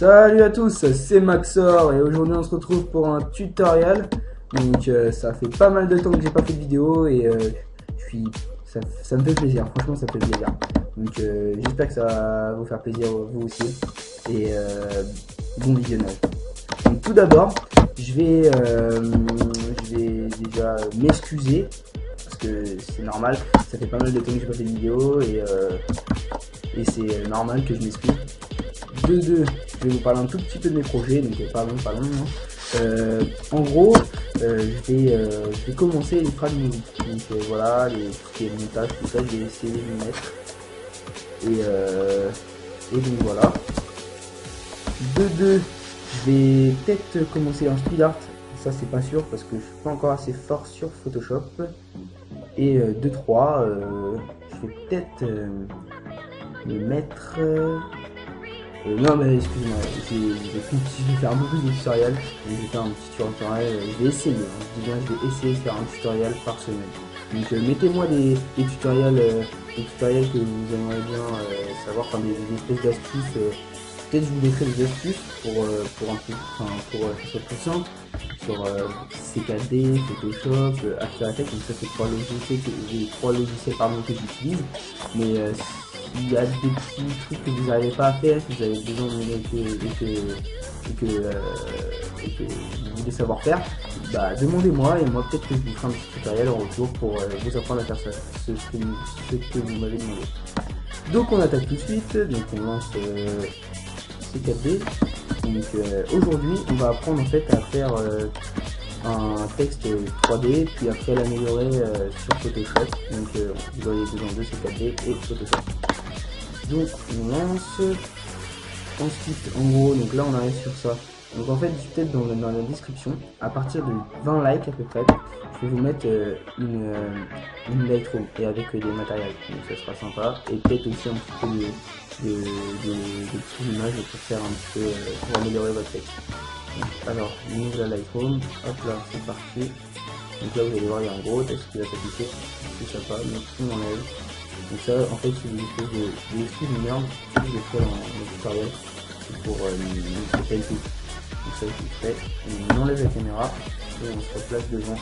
Salut à tous, c'est Maxor et aujourd'hui on se retrouve pour un tutoriel. Donc ça fait pas mal de temps que j'ai pas fait de vidéo et ça me fait plaisir, franchement ça me fait plaisir. Donc j'espère que ça va vous faire plaisir vous aussi et bon visionnage. Donc tout d'abord je vais déjà m'excuser parce que c'est normal, ça fait pas mal de temps que j'ai pas fait de vidéo et c'est normal que je m'excuse. De deux, je vais vous parler un tout petit peu de mes projets, donc pardon. En gros, je vais commencer une phrase musique. Donc voilà, tout ce qui est montage, tout ça, je vais essayer de le mettre. Et donc voilà. De deux, je vais peut-être commencer en speed art. Ça c'est pas sûr parce que je suis pas encore assez fort sur Photoshop. Et de trois, je vais peut-être me mettre. Non mais excusez-moi, je vais faire un peu plus de tutoriel, je vais faire un petit tutoriel, je vais essayer, je dis bien je vais essayer de faire un tutoriel par semaine. Donc mettez-moi des tutoriels que vous aimeriez bien savoir, enfin des espèces d'astuces, peut-être je vous mettrai des astuces pour que ce soit plus simple, sur CKD, Photoshop, After Effects, donc ça c'est trois logiciels que j'utilise, mais il y a des petits trucs que vous n'arrivez pas à faire, que vous avez besoin que vous voulez savoir faire, bah demandez-moi et moi peut-être que je vous ferai un petit tutoriel en retour pour vous apprendre à faire ça, ce que vous m'avez demandé. Donc on attaque tout de suite, donc on lance C4D. Donc aujourd'hui on va apprendre en fait à faire un texte 3D puis après l'améliorer sur Photoshop. Donc vous auriez besoin de C4D et Photoshop. Donc on lance. Ensuite en gros, donc là on arrive sur ça. Donc en fait peut-être dans la description, à partir de 20 likes à peu près, je vais vous mettre une Lightroom et avec des matériels. Donc ça sera sympa. Et peut-être aussi un petit peu de petites images pour faire un petit peu pour améliorer votre texte. Donc, alors on ouvre la Lightroom, hop là c'est parti. Donc là vous allez voir il y a un gros texte qui va s'afficher, c'est sympa, donc on enlève. Donc ça en fait c'est une espèce de excuses merde que je vais faire dans le tutoriel pour le qualité. Donc ça je le fais, on enlève la caméra et on se replace devant.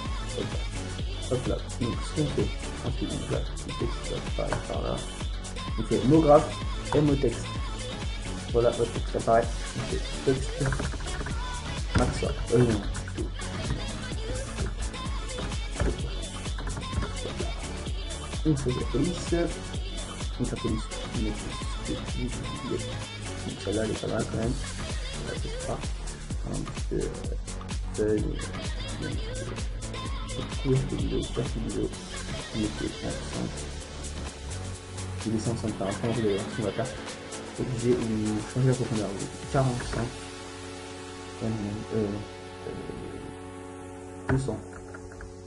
Hop là. Donc ce qu'on fait, ensuite on place le texte par là. Ok, mot graphe et mot texte. Voilà votre texte apparaît. Ok, texte. Maxor. Non. On fait la police. Donc la police, donc celle-là elle est pas mal quand même. On va faire ça. Un petit peu feuille, courte vidéo, courte vidéo. On met 105. Il est 105 par rapport à ce qu'on va faire. Obligé ou changer la profondeur. 45. 200.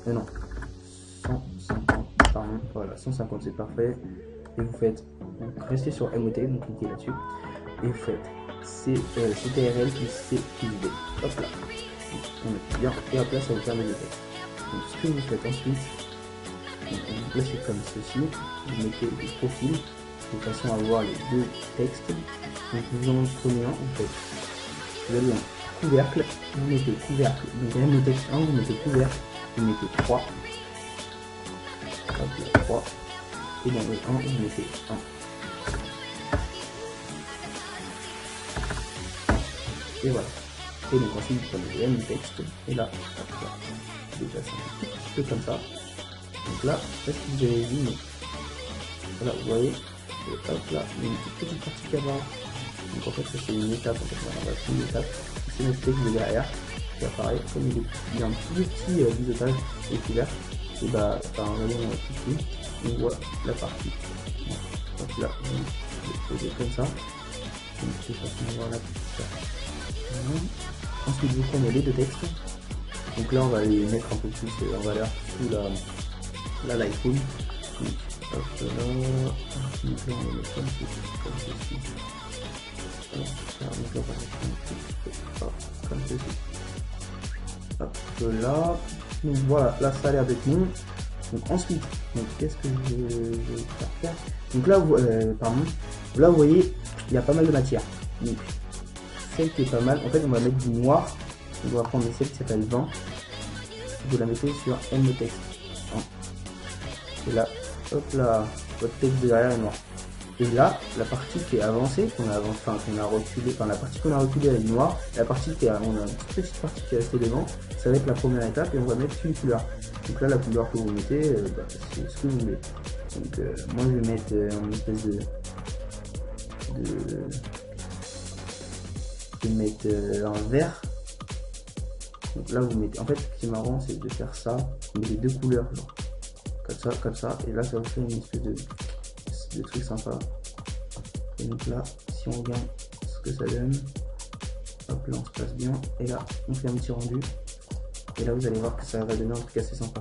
Non. 150. Pardon. Voilà, 150 c'est parfait. Et vous faites, donc restez sur MOT, donc cliquez là-dessus. Et vous faites CTRL plus C plus D. Hop là. Donc, on met bien. Et hop là, ça vous permet de faire. Donc ce que vous faites ensuite, donc, vous placez comme ceci. Vous mettez des profils de façon à voir les deux textes. Donc vous en prenez un, vous avez un couvercle, vous mettez couvercle, donc même le texte 1, vous mettez couvercle, vous mettez 3. Hop là, 3. Et dans le 1, vous mettez 1. Et voilà. Et donc ensuite, vous prenez le même texte. Et là, hop là, déjà ça un petit peu comme ça. Donc là, est-ce que vous avez vu, mais voilà, vous voyez. Et hop là, il y a une petite partie qui apparaît. Donc en fait, ça c'est une étape. En fait, on va faire une étape. C'est notre texte de derrière qui apparaît. Comme il y a un petit biseautage et couvercle. Et bah, par un rayon tout petit, on voit la partie. Donc là, on va poser comme ça. Donc c'est façon de voir la petite. Ensuite, vous prenez les deux textes. Donc là, on va les mettre un peu plus en valeur sous la Lightroom. Donc, hop là. Ensuite, là, on va mettre comme ceci. Donc là, on va mettre comme ceci. Hop là. Donc voilà, là ça a l'air d'être bon. Donc ensuite, qu'est-ce que je vais faire? Donc là, là vous voyez, il y a pas mal de matière. Donc celle qui est pas mal. En fait, on va mettre du noir. On va prendre celle qui s'appelle vent. Vous la mettez sur M texte. Et là, hop là, votre texte derrière est noir. Et là, la partie qui est avancée, qu'on a reculé, enfin la partie qu'on a reculée elle est noire. La partie qui a, on a une petite partie qui est restée devant. Ça va être la première étape et on va mettre une couleur. Donc là, la couleur que vous mettez, c'est ce que vous voulez. Donc moi, je vais mettre une espèce de mettre un vert. Donc là vous mettez, en fait ce qui est marrant c'est de faire ça, vous mettez deux couleurs genre, comme ça, et là ça vous fait une espèce de truc sympa. Et donc là si on regarde ce que ça donne, hop là on se passe bien, et là on fait un petit rendu, et là vous allez voir que ça va donner un truc assez sympa.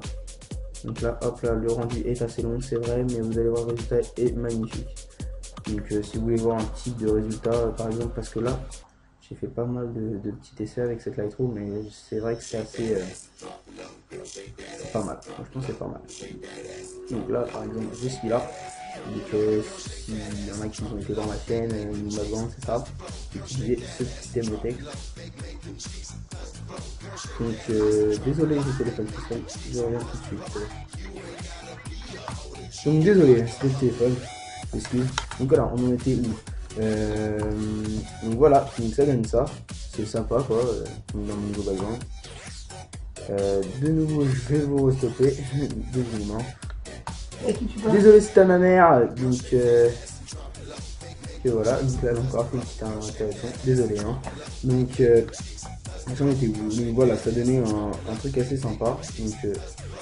Donc là hop là, le rendu est assez long c'est vrai, mais vous allez voir le résultat est magnifique. Donc si vous voulez voir un type de résultat par exemple, parce que là j'ai fait pas mal de petits essais avec cette Lightroom, mais c'est vrai que c'est assez pas mal, franchement c'est pas mal. Donc là par exemple je suis là, donc s'il y en a qui ont été dans ma chaîne, maintenant c'est ça, utiliser ce système de texte. Donc désolé le téléphone qui sonne, je reviens tout de suite. Donc désolé, c'est le téléphone, excuse. Donc voilà, on en était où? Donc voilà, donc ça donne ça, c'est sympa quoi, dans mon nouveau background. De nouveau je vais vous restopper, désolé c'était à ma mère, donc et voilà, donc là encore une petite interaction, désolé hein. Donc j'en étais où? Donc voilà, ça donnait un truc assez sympa, donc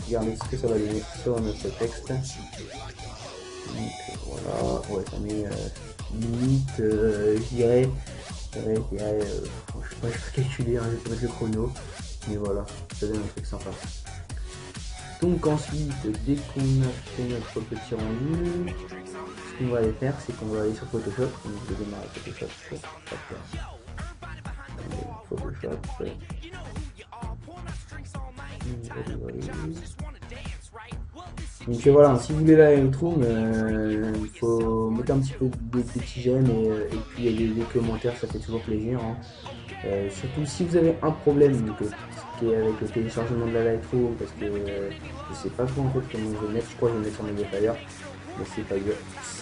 regardez ce que ça va donner sur notre texte. Donc voilà, ouais ça met limite, je dirais, je sais pas calculer, hein, je vais mettre le chrono, mais voilà, ça donne un truc sympa. Donc ensuite, dès qu'on a fait notre petit rendu, ce qu'on va aller faire, c'est qu'on va aller sur Photoshop, donc je vais démarrer Photoshop, Donc voilà, si vous voulez la Lightroom, il faut mettre un petit peu des petits j'aime et puis il y a des commentaires, ça fait toujours plaisir. Hein. Surtout si vous avez un problème donc, qui est avec le téléchargement de la Lightroom, parce que je sais pas trop en fait comment je vais mettre, je crois que je vais mettre sur Mediafire, mais c'est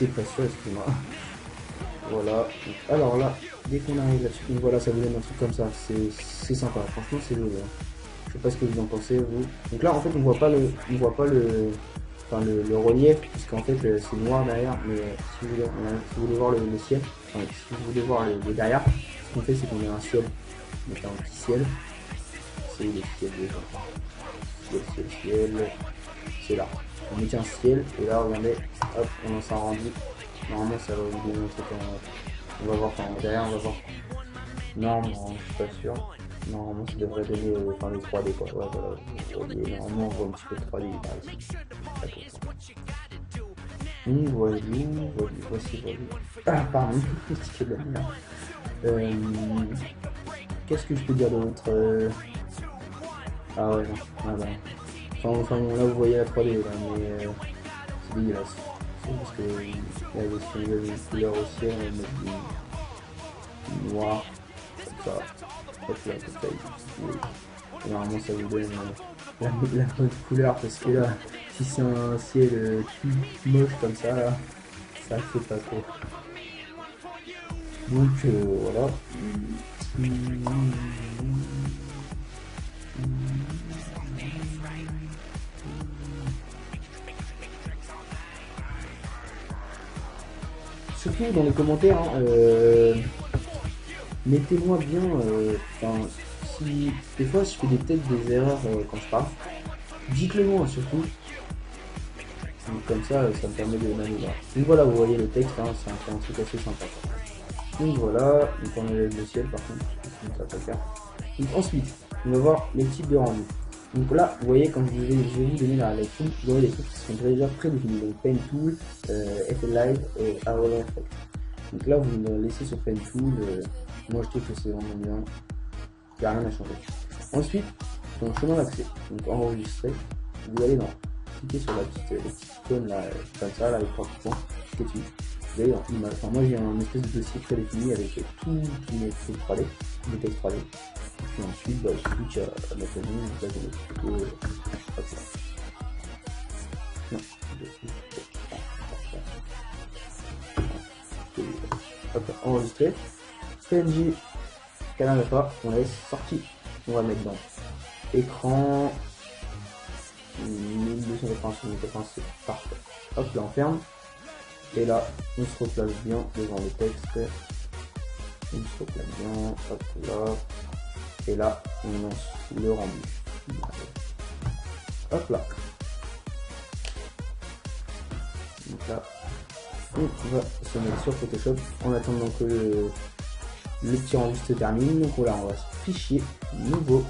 pas sûr, excusez-moi. Voilà, donc, alors là, dès qu'on arrive là-dessus, voilà, ça vous donne un truc comme ça, c'est sympa, franchement c'est joli. Hein. Je sais pas ce que vous en pensez vous. Donc là en fait on voit pas le relief, puisqu'en fait c'est noir derrière, mais si vous voulez voir le ciel, enfin, si vous voulez voir le derrière, ce qu'on fait c'est qu'on met un ciel, on met un petit ciel, c'est le ciel déjà, ciel, c'est là, on met un ciel, et là regardez, hop, on lance un rendu, normalement ça va vous donner un truc, on va voir, enfin derrière on va voir, non, je suis pas sûr. Normalement ça devrait donner les 3D quoi, ouais, voilà, normalement on voit un petit peu de 3D par ici. Voici. Ah pardon, c'est de la merde. Qu'est-ce que je peux dire d'autre? Ah ouais non, ah bah. Enfin là vous voyez la 3D là, mais c'est dégueulasse. C'est parce que là si on veut une couleur au ciel, on va mettre du noir, comme ça. Hop là, comme ça, et normalement ça vous donne la bonne couleur, parce que là, si c'est un ciel tout moche comme ça, là, ça fait pas trop. Donc voilà. Surtout dans les commentaires, hein, mettez-moi bien, si des fois je fais peut-être des erreurs quand je parle, dites-le moi surtout. Donc comme ça me permet de m'améliorer. Donc voilà, vous voyez le texte, hein, c'est un truc assez sympa. Donc voilà, donc on enlève le ciel par contre, ça peut faire. Donc ensuite, on va voir les types de rendu. Donc là, vous voyez, quand je vais vous donner la Lightroom, vous voyez les trucs qui sont déjà prédéfinis. Donc Pen Tool, FL Light et Arrow Effect. Donc là, vous me laissez sur Pen Tool. Moi, je trouve que c'est vraiment bien. Il n'y a rien à changer. Ensuite, dans le chemin d'accès, donc enregistrer, vous allez cliquer sur la petite icône là, comme ça, là, avec 3 points, cliquez dessus. enfin, moi j'ai un espèce de dossier prédéfini avec tous les trucs 3D, tous les textes 3D. Et puis ensuite, bah, il suffit qu'à mettre le nom, là j'ai notre photo, hop là. Non, hop là, enregistré. PNG, Canada, on laisse sorti. On va mettre dans écran 1280 c'est parfait. Hop là on ferme. Et là on se replace bien devant le texte. On se replace bien. Hop là. Et là on lance le rendu. Hop là. Donc là on va se mettre sur Photoshop en attendant que le petit rendu se termine. Donc là on va fichier nouveau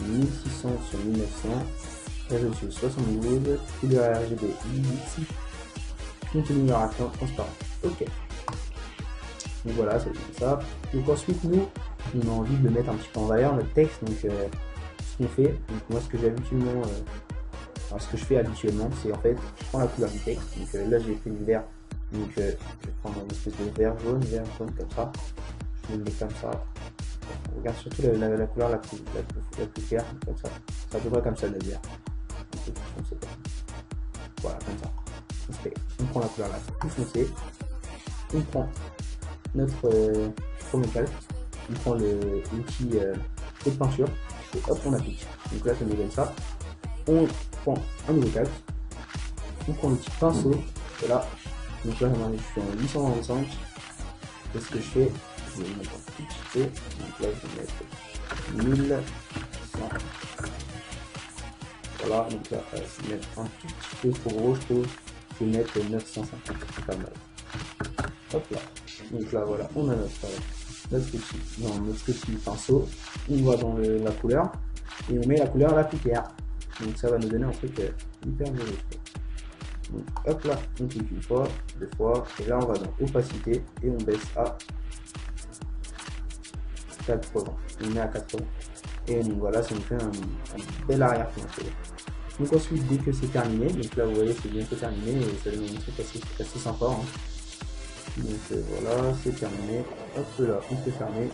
1600 sur 1900, résolution 72, couleur RGB ici, contenu raffiné transparent. Ok. Donc voilà, c'est comme ça. Donc ensuite nous, on a envie de le mettre un petit peu en valeur notre texte. Donc ce qu'on fait, donc moi ce que j'ai habituellement, ce que je fais habituellement, c'est en fait je prends la couleur du texte. Donc là j'ai pris du vert. Donc je vais prendre une espèce de vert jaune comme ça. Je le mets comme ça. On regarde surtout la couleur la plus claire, comme ça. C'est à peu près comme ça le vert. Voilà, comme ça. On prend la couleur là, plus foncé. On prend notre premier calque. On prend l'outil de peinture. Et hop, on applique. Donc là, ça nous donne ça. On prend un nouveau calque. On prend le petit pinceau. Et là, donc là, je suis en 825. Et ce que je fais, je vais mettre un tout petit peu. Donc là, je vais mettre 1100. Voilà, donc là, je vais mettre un tout petit peu trop gros, je trouve. Je vais mettre 950, c'est pas mal. Hop là. Donc là, voilà, on a notre petit pinceau. On va dans la couleur. Et on met la couleur la plus claire. Donc ça va nous donner un truc hyper joli. Donc hop là, on clique une fois, deux fois. Et là, on va dans opacité. Et on baisse à 80. On met à 80. Et donc voilà, ça nous fait un bel arrière-plan. Donc ensuite, dès que c'est terminé, donc là vous voyez c'est bientôt terminé et ça donne un truc assez sympa. Hein. Donc voilà, c'est terminé. Hop là, on peut fermer.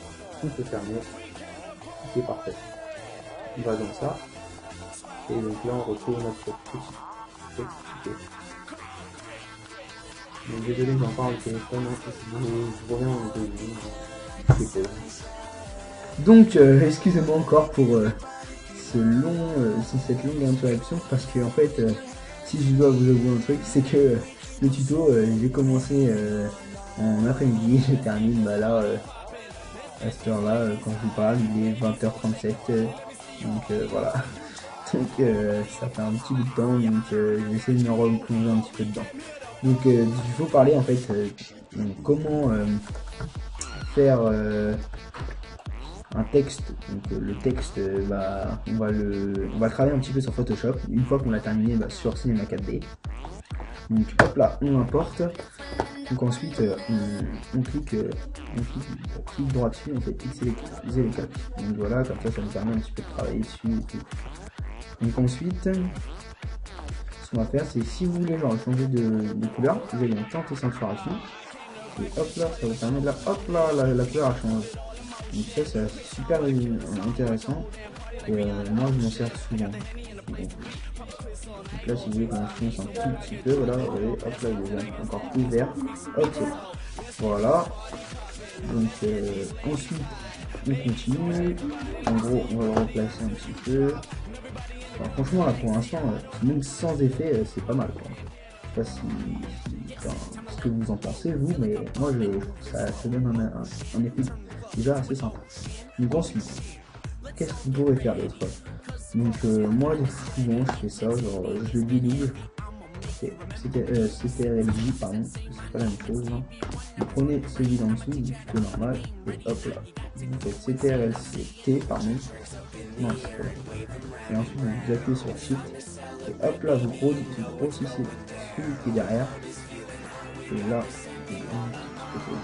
C'est parfait. On va dans ça. Et donc là on retrouve notre petit texte. Donc désolé, j'en parle au téléphone, je reviens de donc excusez-moi encore pour cette longue interruption, parce que en fait si je dois vous avouer un truc, c'est que le tuto j'ai commencé en après-midi, je termine là à cette heure là quand je vous parle, il est 20h37, donc voilà. Donc ça fait un petit bout de temps, donc j'essaie de me replonger un petit peu dedans. Donc il faut parler en fait comment faire un texte. Donc le texte, on va travailler un petit peu sur Photoshop. Une fois qu'on l'a terminé sur Cinema 4D. Donc hop là, on importe. Donc ensuite on clique droit dessus, on fait fixer les calques. Donc voilà, comme ça nous permet un petit peu de travailler dessus et tout. Donc ensuite, ce qu'on va faire, c'est si vous voulez changer de couleur, vous allez en tenter saturation. Et hop là, ça vous permet de la couleur change. Donc ça c'est super intéressant. Et moi je m'en sers souvent. Donc là si vous voulez qu'on finisse un tout petit peu, voilà, vous voyez, hop là il est encore plus vert. Ok, voilà. Donc ensuite on continue. En gros on va le replacer un petit peu. Alors, franchement là pour l'instant, même sans effet, c'est pas mal quoi. Je sais pas ce que vous en pensez vous, mais moi ça donne un effet déjà assez sympa. Donc ensuite, qu'est-ce qu'on pourrait faire d'autre? Donc moi souvent je fais ça, genre je le délivre. CTRLJ, pardon, c'est pas la même chose. Hein. Vous prenez celui d'en dessous, le normal, et hop là. Vous faites CTRLT, pardon. Non, c'est pas. Et ensuite vous appuyez sur Shift. Et hop là, vous grossissez celui qui est derrière. Et là,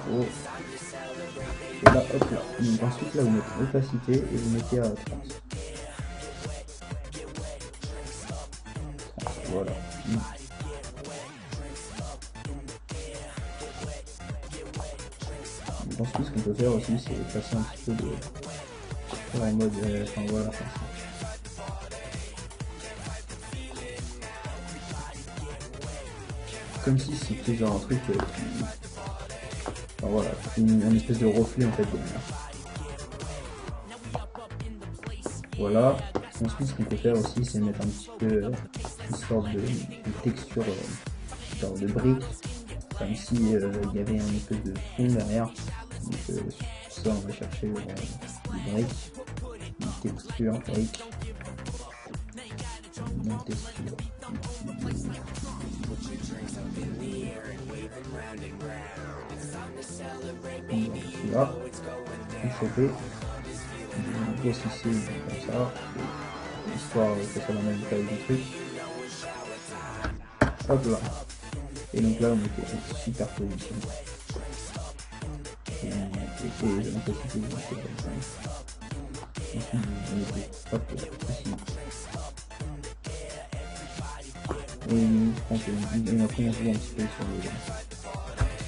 gros. Et là, hop là. Donc ensuite là, vous mettez opacité et vous mettez à 30. Voilà. Ensuite, ce qu'on peut faire aussi, c'est passer un petit peu de en mode, enfin voilà, comme si c'était genre un truc qui, enfin voilà, une espèce de reflet en fait de lumière. Voilà. Ensuite, ce qu'on peut faire aussi, c'est mettre un petit peu une sorte de texture, genre de brique, comme si il y avait un espèce de fond derrière. Donc ça, on va chercher des briques, une texture brique, une texture. Là, on choper, on grossissait comme ça, histoire que ça soit la même taille du truc. Hop là. Et donc là, on était super position. Et on peut se positionner comme ça. Ensuite, on était hop là, ici. Et on après on joue un petit peu sur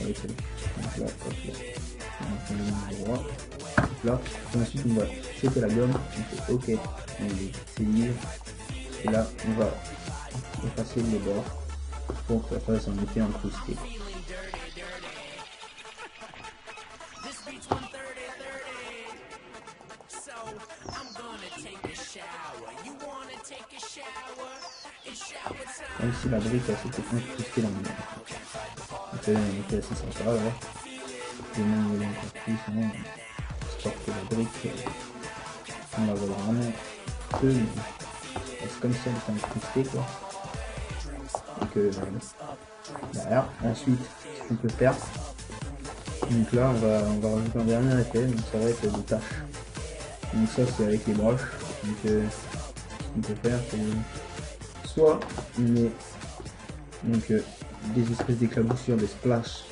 les trucs. Donc là, hop là. On met le droit. Hop là. Et ensuite, on va choper la gomme. On fait OK. C'est libre. Et là, on va effacer les bords pour que ça fasse un effet incrusté. Même si la brique s'était incrustée dans le mur. Donc là, on était assez sympa là. Et même il y a encore plus, sinon, histoire que la brique, on la voit vraiment peu, mais c'est comme si elle était incrustée quoi. Et que derrière, ensuite, ce qu'on peut faire, donc là on va rajouter un dernier effet, donc ça va être des taches. Donc ça c'est avec les broches. Donc ce qu'on peut faire c'est soit on met donc, des espèces d'éclaboussures, des splashes,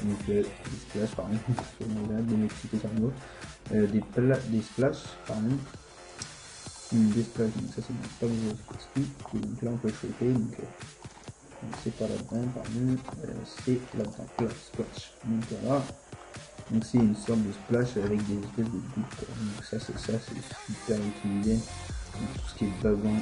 donc des splashes pardon, des Mexiques des splashes pardon, des splashes, donc ça c'est pas des donc là on peut choper, donc c'est pas là-dedans pardon, c'est là-dedans, splash, donc voilà. Donc c'est une sorte de splash avec des espèces de gouttes. Donc ça c'est super utilisé. Donc, tout ce qui est bavant,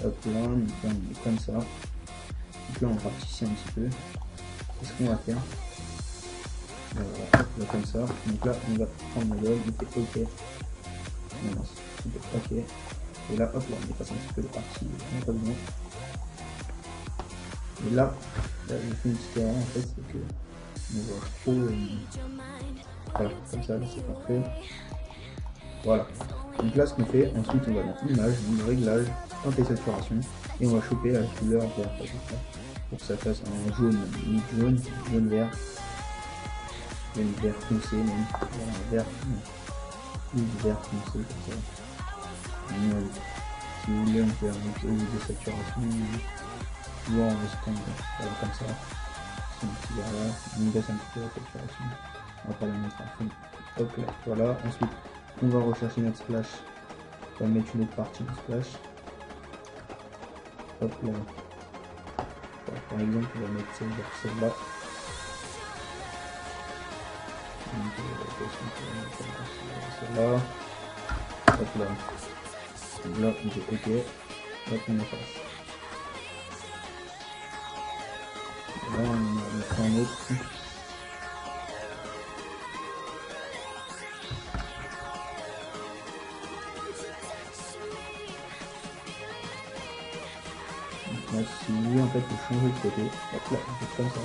hop là, donc là on est comme ça. Donc là on rapetit un petit peu. Qu'est-ce qu'on va faire? Hop là comme ça. Donc là on va prendre la gomme, on fait OK. Non, OK. Et là hop là on efface un petit peu les parties, on n'a pas besoin. Et là, j'ai fait une petite erreur en fait, c'est que on voit trop. Voilà, comme ça, là c'est parfait. Voilà. Donc là, ce qu'on fait, ensuite on va dans image, donc réglage, teinte et saturation, et on va choper la couleur vert pour que ça fasse un jaune, jaune vert, jaune vert foncé même, voilà, un vert, vert foncé comme ça. Si vous voulez, on peut ajouter des saturations. Ou en restant voilà, comme ça, c'est un petit verre là, on baisse un petit peu la saturation, on va pas la mettre à fond, hop là, voilà, ensuite on va rechercher notre splash, on va mettre une autre partie du splash, hop là, voilà, par exemple on va mettre celle-là, celle-là, hop là, là on fait OK, hop on efface. Là, on prend un autre. Là, si vous voulez, en fait, vous changez de côté. Hop là, vous faites comme ça.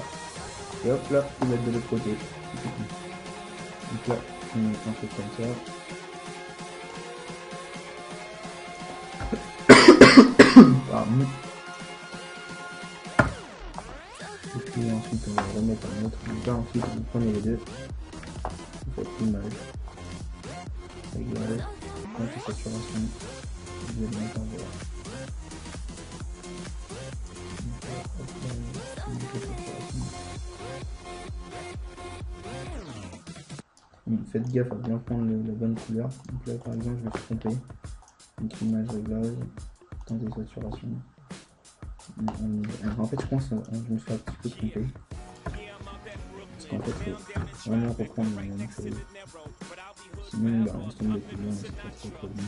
Et hop là, vous mettez de l'autre côté. Donc là, on fait comme ça. Pardon. Et puis ensuite, on va remettre un autre. Donc là, ensuite, vous prenez les deux. Vous faites image. Réglage. Anti-saturation. Vous allez mettre en vert. Faites gaffe à bien prendre la bonne couleur. Donc là par exemple je me suis trompé. Donc image réglage, temps de saturation. En fait, je pense que je me suis un petit peu trompé. Parce qu'en fait, il faut vraiment reprendre la même chose. Sinon, bah, on se tombe des couillons et c'est pas trop bien.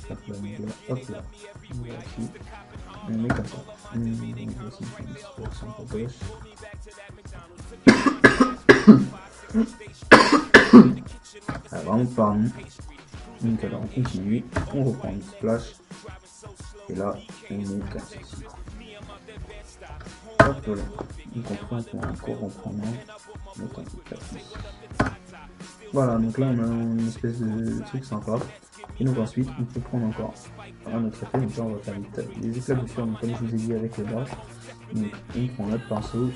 Hop là, donc là, hop là. On va ici. On met comme ça. On va aussi faire une situation à gauche. Ah, vraiment pas nous. Donc alors on continue, on reprend une splash. Et là, on met comme ceci. Hop là. Donc on prend encore en prenant. Donc on fait voilà, donc là on a une espèce de truc sympa. Et donc ensuite on peut prendre encore un autre effet. Donc là on va faire des éclaboussures, donc comme je vous ai dit avec le brush. Donc on prend notre pinceau, et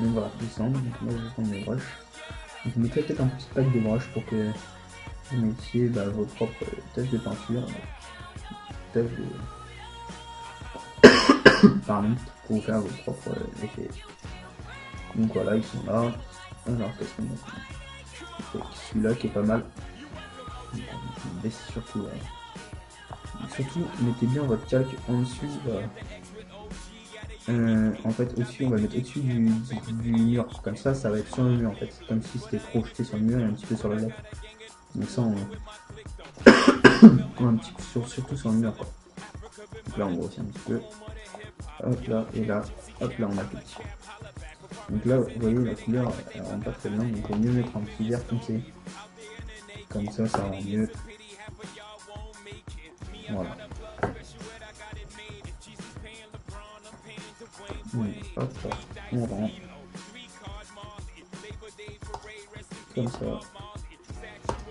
on va descendre. Donc moi je vais prendre mes brushes. Donc vous mettez peut-être un petit pack de brushes pour que vous mettiez vos propres taches de peinture, taches de... pardon, pour vous faire vos propres effets. Donc voilà, ils sont là. Alors qu'est-ce qu'on a? Celui-là qui est pas mal. Mais surtout, mettez bien votre calque en dessus. En fait, au-dessus, on va mettre au-dessus du mur. Comme ça va être sur le mur en fait. Comme si c'était projeté sur le mur et un petit peu sur la lettre. Donc ça, on un petit peu surtout sur le mur. Quoi. Donc là, on grossit un petit peu. Hop là, et là, hop là, on applique. Donc là, vous voyez, la couleur, elle rend pas très bien. Donc il vaut mieux mettre un petit vert foncé. Comme ça rend mieux. Voilà. Hop là, on rend. Comme ça.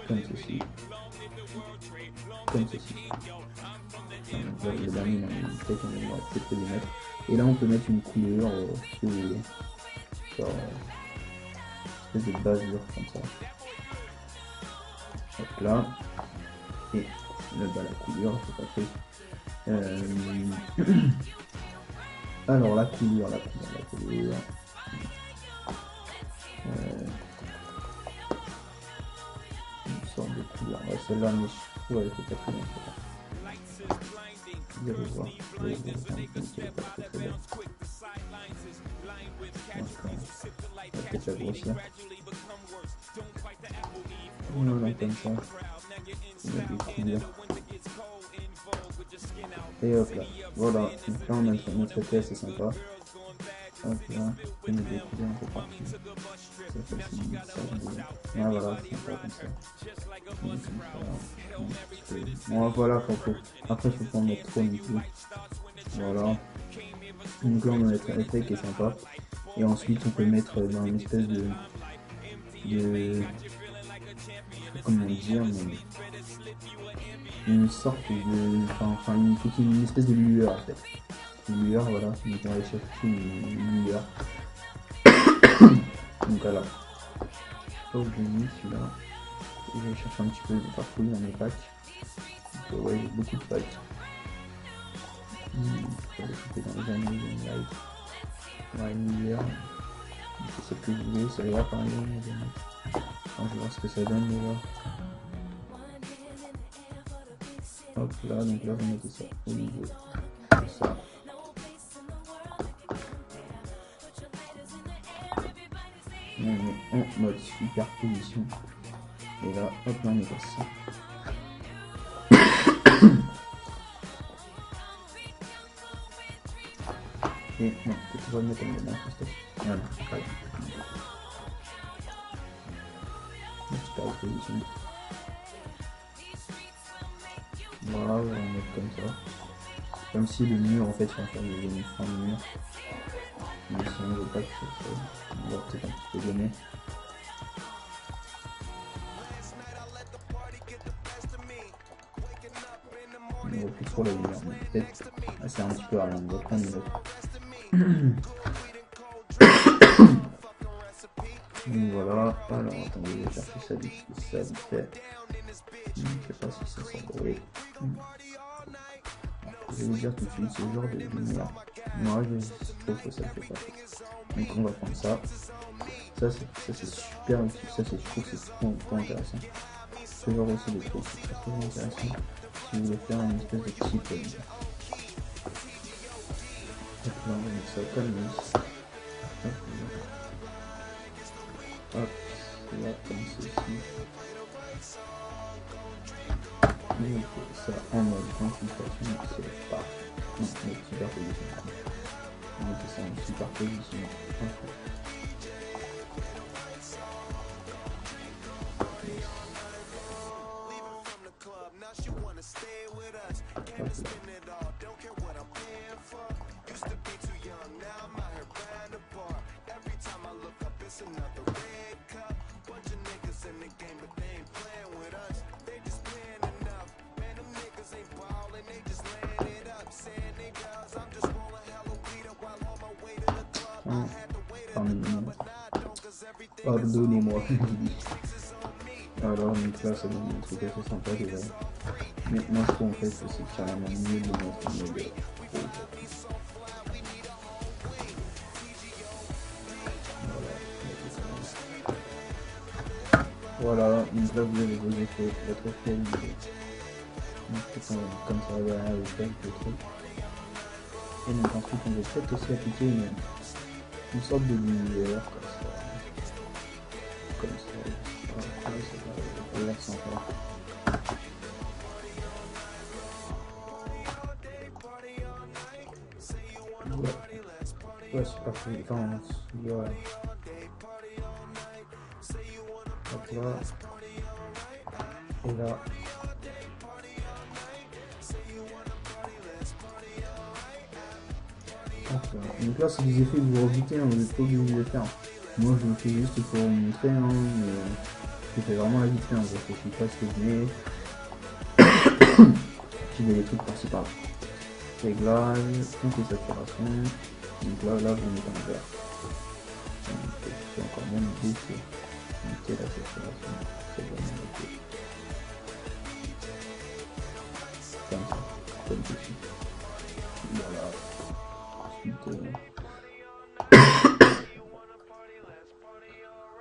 Comme ceci. Comme ceci. Donc, le dernier, peut-être on va peut-être les mettre. Et là, on peut mettre une couleur, si vous voulez. Genre, une espèce de basure comme ça. Hop là. Et là, la couleur, c'est pas fait. Alors, la couleur. Une sorte de couleur. Ouais, celle-là, mais je trouve elle fait pas très bien. Vous allez voir. Vous allez voir pas très bien. On va peut-être la grossir. Voilà, comme ça. On a des couleurs. Et hop là. Voilà. Donc là, on a notre effet assez sympa. Hop là. On met des couleurs un peu partout. Ça facilite ça. Ah voilà, c'est sympa comme ça. Bon, voilà, après, il faut pas en mettre trop non plus. Voilà. Donc là, on a notre effet qui est sympa. Et ensuite, on peut mettre dans une espèce de comment dire, mais une sorte de, une espèce de lueur en fait. Une lueur, voilà. Donc on va aller chercher une lueur. Donc voilà. Oh, j'ai mis celui-là. Et je vais chercher un petit peu de partout dans mes packs. Donc ouais, j'ai beaucoup de packs. Je vais les couper dans les années, light. Ouais, une lueur. C'est ce que je voulais, ça ira par exemple. Je vais voir ce que ça donne déjà. Hop là, donc là vous mettez ça au niveau de ça. On met en mode superposition. Et là, hop là, on met ça. Et non, peut-être on va le mettre en mode voilà, voilà. Superposition. Voilà, on va mettre comme ça. Comme si le mur, en fait, il va faire une fin de mur. Mais si on ne veut pas que ça, on va peut-être un petit peu donner. On ne voit plus trop la lumière, mais peut-être c'est un petit peu à rien. On va prendre une autre. Donc voilà, alors attendez, je vais chercher ça vite fait. Je ne sais pas si ça s'embrouille. Je vais vous dire tout de suite, ce genre de lumière, moi je trouve que ça ne fait pas. Donc on va prendre ça. Ça c'est super utile, ça je trouve que c'est trop intéressant. Ce genre aussi de trucs, c'est très intéressant si vous voulez faire une espèce de petit peu. ça comme ça. Hop, là comme ceci. On fait ça en mode infiltration, c'est pas. Non, mode superposition. On fait ça en superposition. Pardonnez-moi. Alors donc là ça donne un truc assez sympa déjà. Mais moi je trouve en fait que c'est carrément mieux de mettre en mode voilà, donc là vous avez vos effets, votre effet comme ça va avec quelques trucs. Et donc ensuite on va peut-être aussi appliquer une sorte de lumière comme ça. Voilà, ça va ouais, super cool. Enfin, ouais. Hop là. Et là. Donc là, c'est des effets que vous redoutez, hein, vous n'êtes pas obligé de les faire. Moi, je le fais juste pour vous montrer, hein, je fais vraiment la vite fait, hein, je réfléchis pas ce que je mets. Puis il y a des trucs par-ci par-là. Réglage, toutes les saturations. Donc là, vous mettez en vert. C'est encore moins l'idée, c'est monter la saturation. C'est vraiment ok. Comme ça, comme ceci. Voilà.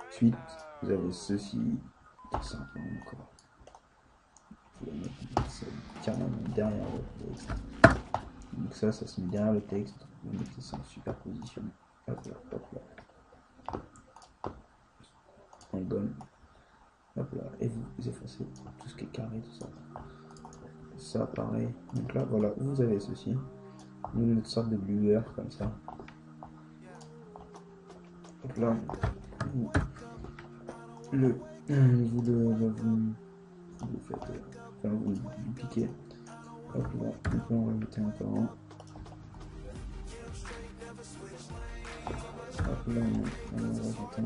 Ensuite, vous avez ceci, tout simplement encore. Vous allez mettre ça carrément derrière le texte. Donc ça se met derrière le texte. Vous mettez ça en superposition. Hop là, hop là. On donne. Hop là. Et vous effacez tout ce qui est carré, tout ça. Ça pareil. Donc là, voilà, vous avez ceci. Une autre sorte de lueur comme ça. Hop là. Vous le faites, enfin vous le piquez. Hop là, donc là on va mettre encore un. Hop là on en rajoute un.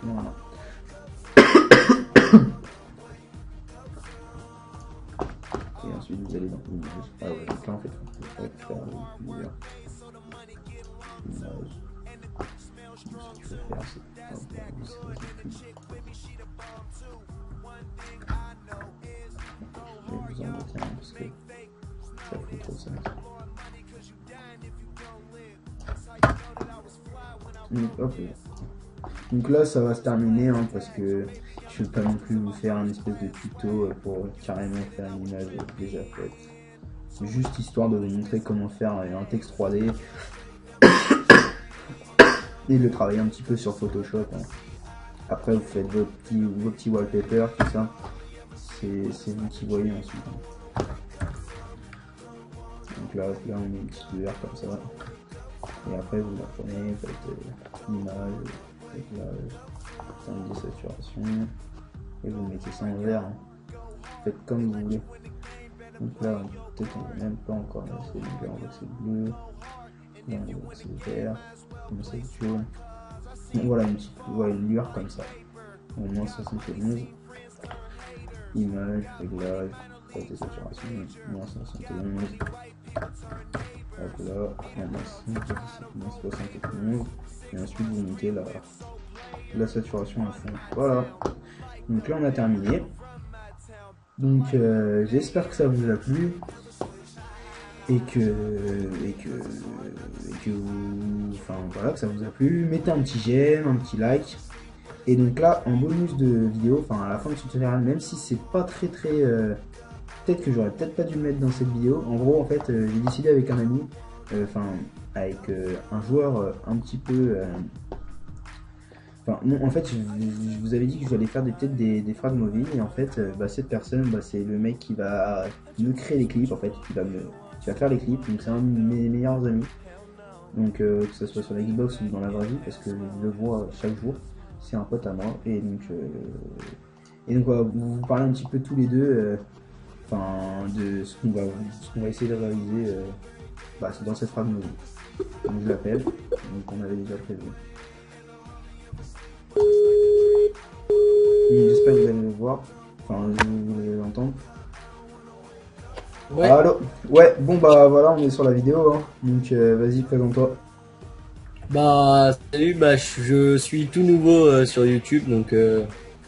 Voilà. Et ensuite vous allez dans le milieu. Ah ouais, donc là en fait vous pouvez faire plusieurs images. Ce qu'il faut faire c'est hop là, vous je vais vous en mettre un parce que ça fait trop sens. Donc hop là. Donc là ça va se terminer hein, parce que je ne vais pas non plus vous faire un espèce de tuto pour carrément faire une image déjà faite. C'est juste histoire de vous montrer comment faire un texte 3D et de le travailler un petit peu sur Photoshop. Hein. Après vous faites vos petits wallpapers, tout ça. C'est vous qui voyez ensuite. Hein. Donc là on met une petite lueur comme ça. Et après vous la prenez, vous faites l'image. Des saturations et vous mettez ça en vert, hein. Faites comme vous voulez. Donc là peut-être on n'est même pas encore là, c'est vert, c'est bleu, là c'est vert, comme ça c'est jaune. Donc voilà une petite une lueur comme ça. Au moins 71, image, réglage, des saturations, moins 71. Hop là, moins 71. Et ensuite vous mettez la saturation à fond. Voilà. Donc là on a terminé. Donc j'espère que ça vous a plu et que enfin voilà que ça vous a plu. Mettez un petit j'aime, un petit like Et donc là, en bonus de vidéo, enfin à la fin de ce tutoriel, même si c'est pas très peut-être que j'aurais peut-être pas dû le mettre dans cette vidéo. En gros, en fait, j'ai décidé avec un ami, enfin avec un joueur un petit peu. Enfin, non, en fait, je vous avais dit que j'allais faire peut-être des frag movies, et en fait, cette personne, c'est le mec qui va me créer les clips, en fait, qui va faire les clips. Donc c'est un de mes meilleurs amis. Donc que ce soit sur la Xbox ou dans la vraie vie, parce que je le vois chaque jour. C'est un pote à moi, et donc voilà, vous parlez un petit peu tous les deux, de ce qu'on va essayer de réaliser c'est dans cette frag movie. Donc je l'appelle, donc on avait déjà prévu. J'espère que vous allez le voir, enfin vous allez l'entendre. Ouais. Allô. Ouais, bon bah voilà, on est sur la vidéo, hein. Donc vas-y, présente-toi. Salut, je suis tout nouveau sur YouTube, donc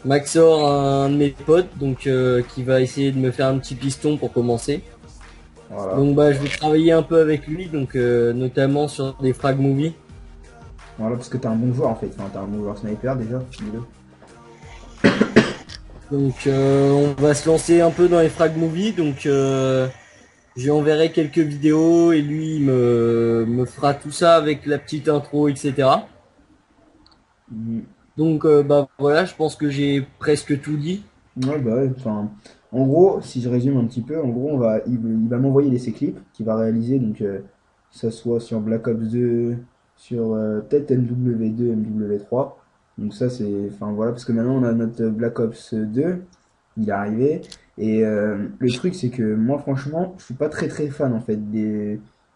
Maxor, un de mes potes, donc qui va essayer de me faire un petit piston pour commencer. Voilà. Donc je vais travailler un peu avec lui, donc notamment sur des frag movies. Voilà, parce que t'es un bon joueur en fait, enfin t'es un bon joueur sniper déjà, dis-le. Donc on va se lancer un peu dans les frag movies, donc j'ai enverrai quelques vidéos et lui me fera tout ça avec la petite intro, etc. Donc voilà, je pense que j'ai presque tout dit. Ouais, bah ouais, enfin, en gros, si je résume un petit peu, en gros, il va m'envoyer ses clips qu'il va réaliser, donc que ça soit sur Black Ops 2, sur peut-être MW2, MW3. Donc ça, c'est, enfin voilà, parce que maintenant on a notre Black Ops 2, il est arrivé, et le truc, c'est que moi, franchement, je suis pas très fan en fait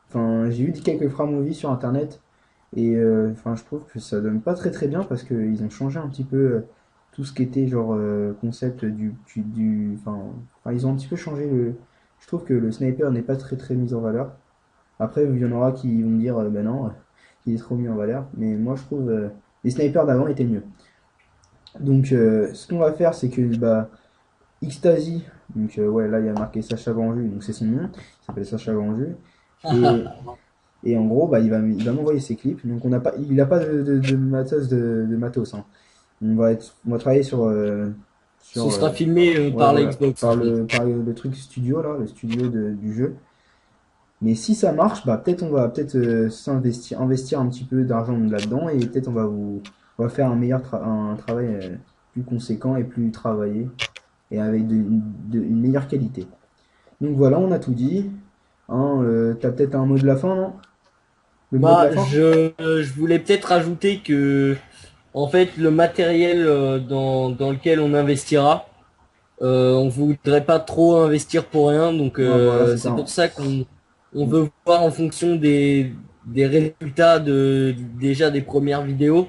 enfin, j'ai vu quelques framovies sur internet, et enfin, je trouve que ça donne pas très bien parce qu'ils ont changé un petit peu tout ce qui était genre concept enfin, ils ont un petit peu changé le. Je trouve que le sniper n'est pas très mis en valeur. Après, il y en aura qui vont me dire, ben non, il est trop mis en valeur. Mais moi, je trouve les snipers d'avant étaient mieux. Donc, ce qu'on va faire, c'est que Xtasy, donc ouais, là il y a marqué Sacha Grandjus, donc c'est son nom, il s'appelle Sacha Grandjus. Et et en gros, il va m'envoyer ses clips. Donc il n'a pas de matos, hein. On va travailler Ce sur sera filmé ouais, par la voilà, Xbox en fait. par le truc studio là, le studio du jeu. Mais si ça marche, peut-être on va peut-être investir un petit peu d'argent là-dedans, et peut-être on va faire un travail plus conséquent et plus travaillé, et avec une meilleure qualité. Donc voilà, on a tout dit. Hein, t'as peut-être un mot de la fin, non? Le mot de la fin? Je voulais peut-être rajouter que en fait le matériel dans lequel on investira, on voudrait pas trop investir pour rien, donc Ouais, voilà, c'est ça, c'est hein. pour ça qu'on veut voir en fonction des résultats déjà des premières vidéos,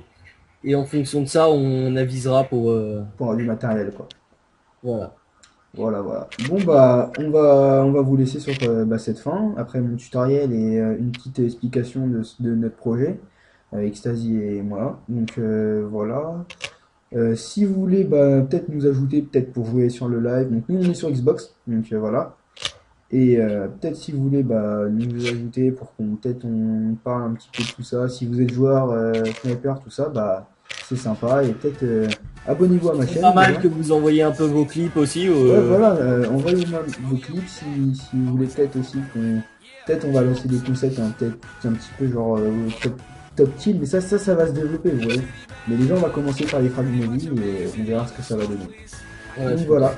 et en fonction de ça on avisera pour Pour du matériel, quoi. voilà. Voilà. Bon, on va vous laisser sur cette fin, après mon tutoriel et une petite explication de notre projet, avec Stasi et moi. Donc voilà. Si vous voulez, peut-être nous ajouter, peut-être pour jouer sur le live. Donc nous, on est sur Xbox, donc voilà. Et peut-être si vous voulez, nous ajouter pour qu'on peut-être on parle un petit peu de tout ça. Si vous êtes joueur, sniper, tout ça, c'est sympa. Et peut-être abonnez-vous à ma C'est chaîne pas mal déjà. que vous envoyiez un peu vos clips aussi. Ouais, voilà, envoyez-moi vos clips si vous voulez peut-être aussi qu'on. Peut-être on va lancer des concepts, hein, peut-être un petit peu genre top team, mais ça va se développer, vous voyez. Mais déjà, on va commencer par les frags mobiles et on verra ce que ça va donner. Ouais, Donc je voilà,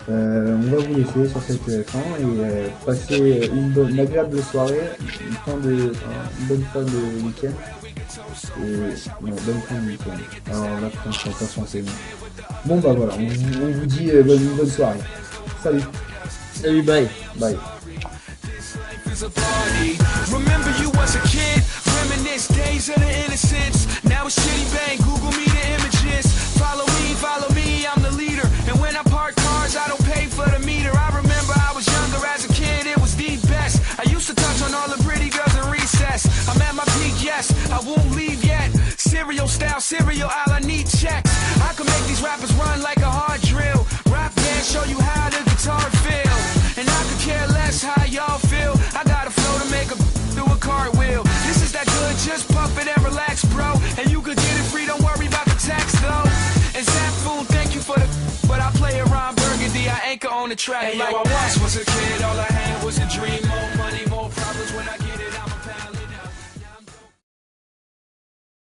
on va vous laisser sur cette fin et passer une agréable soirée, une bonne fin de week-end. Et non, bonne fin de week-end. Alors là, je pense pas français. Bon voilà, on vous dit bonne soirée. Salut, Salut, bye. bye. Is a party. Remember you as a kid, reminisce days of the innocence. Now it's shitty bang, Google me the images. Follow me, I'm the leader. And when I park cars, I don't pay for the meter. I remember I was younger as a kid, it was the best. I used to touch on all the pretty girls in recess. I'm at my peak, yes, I won't leave yet. Cereal style, cereal aisle, I need checks. I can make these rappers run like a hard drill. Rap band, show you how the guitar feel. And I could care less how y'all feel. I got a flow to make a do a cartwheel. This is that good, just puff it and relax, bro. And you could get it free, don't worry about the tax though. on the track. Hey, like yo, I was a kid, all I had was a dream. More money, more problems when I get